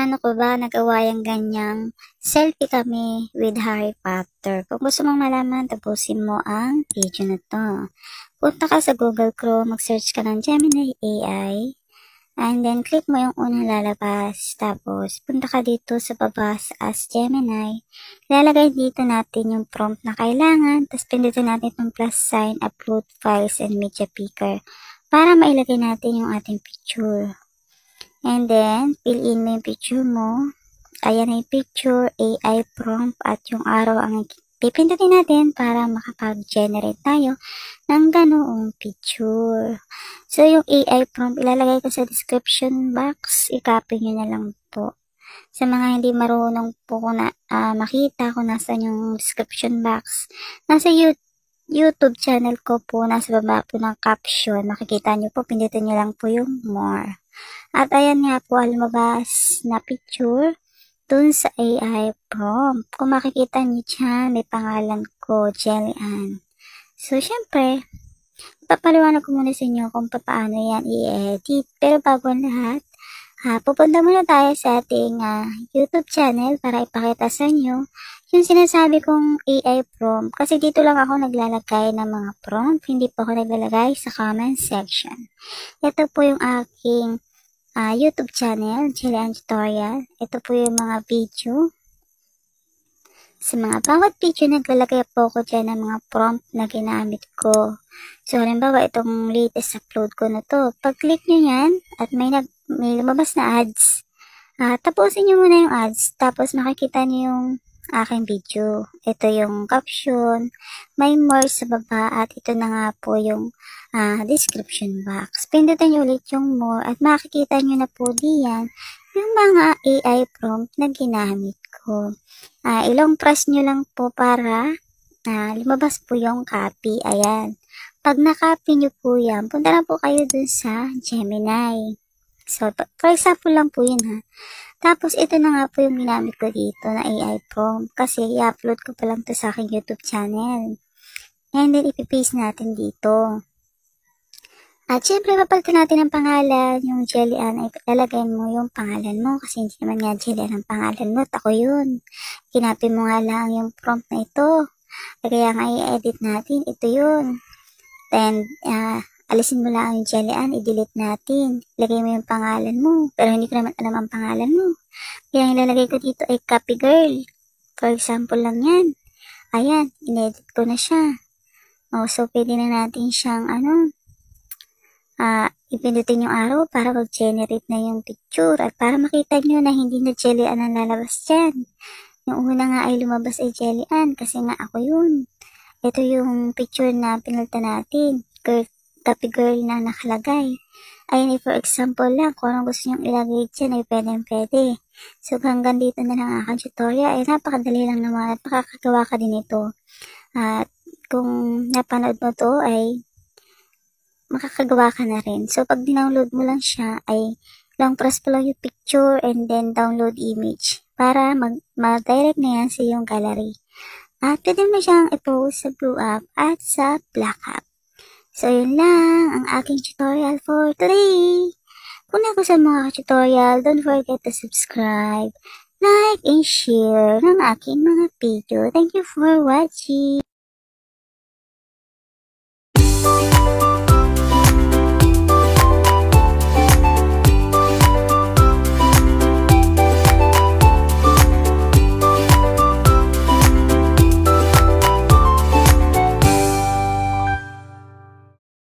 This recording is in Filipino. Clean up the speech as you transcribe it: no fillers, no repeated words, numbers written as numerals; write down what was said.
paano ko ba nagawa yung ganyang selfie kami with Harry Potter. Kung gusto mong malaman, tapusin mo ang video na to. Punta ka sa Google Chrome, mag-search ka ng Gemini AI, and then click mo yung unang lalabas. Tapos, punta ka dito sa baba sa Ask Gemini. Ilalagay dito natin yung prompt na kailangan, tapos pindutin natin itong plus sign, upload files and media picker para mailagay natin yung ating picture. And then, fill in mo yung picture mo. Ayan na yung picture, AI prompt, at yung araw ang pipindutin natin para makapag-generate tayo ng ganoong picture. So, yung AI prompt, ilalagay ko sa description box. I-copy nyo na lang po. Sa mga hindi marunong po kung makita kung nasan yung description box, nasa YouTube channel ko po, nasa baba po ng caption. Makikita nyo po, pindutin nyo lang po yung more. At ayan nga po, lumabas na picture dun sa AI prompt. Kung makikita niyo dyan, may pangalan ko, Jelly Ann. So, syempre, ipapaliwanag ko muna sa inyo kung paano yan i-edit. Pero bago ang lahat, pupunta muna tayo sa ating YouTube channel para ipakita sa inyo yung sinasabi kong AI prompt. Kasi dito lang ako naglalagay ng mga prompt, hindi po ako naglalagay sa comment section. Ito po yung aking YouTube channel, Jelly Ann Tutorial. Ito po yung mga video. Sa mga bawat video, naglalagay po ko dyan ng mga prompt na ginamit ko. So, halimbawa, itong latest upload ko na to. Pag-click nyo yan, at may lumabas na ads. Tapusin nyo muna yung ads, tapos makikita nyo yung aking video. Ito yung caption, may more sa baba, at ito na nga po yung description box. Pindutin nyo ulit yung more, at makikita nyo na po diyan yung mga AI prompt na ginamit ko. Ilong press nyo lang po para lumabas po yung copy. Ayan. Pag na-copy nyo po yan, punta na po kayo dun sa Gemini. So, for example lang po yun ha. Tapos, ito na nga po yung ginamit ko dito na AI prompt. Kasi, i-upload ko pa lang to sa aking YouTube channel. And then, ipipaste natin dito. At syempre, papalitan natin ang pangalan. Yung Jelly Ann, ay lalagay mo yung pangalan mo. Kasi hindi naman nga Jelly Ann ang pangalan mo. Ako yun. Kinapin mo nga lang yung prompt na ito. Kaya nga i-edit natin. Ito yun. Then, alisin mo lang yung Jelly Ann. I-delete natin. Lagay mo yung pangalan mo. Pero hindi ko naman alam ang pangalan mo. Kaya yung ilalagay ko dito ay copy girl. For example lang yan. Ayan. In-edit ko na siya. So, pwede na natin siyang ipindutin yung araw para mag-generate na yung picture at para makita nyo na hindi na Jelly Ann ang lalabas dyan. Yung una nga ay lumabas ay Jelly Ann kasi nga ako yun. Ito yung picture na pinalitan natin. Copy girl na nakalagay. Ayun for example lang. Kung anong gusto nyo ilagay dyan ay pwede. So hanggang dito na lang aking tutorial. Ay napakadali lang naman at makakagawa ka din ito. At kung napanood mo to ay makakagawa ka na rin. So, pag dinownload mo lang siya, ay long press pa lang yung picture and then download image para mag-direct na yan sa iyong gallery. At pwede mo siyang i-post sa blue app at sa black app. So, yun lang ang aking tutorial for today. Kung nagustuhan mo ang tutorial, don't forget to subscribe, like, and share ng aking mga video. Thank you for watching.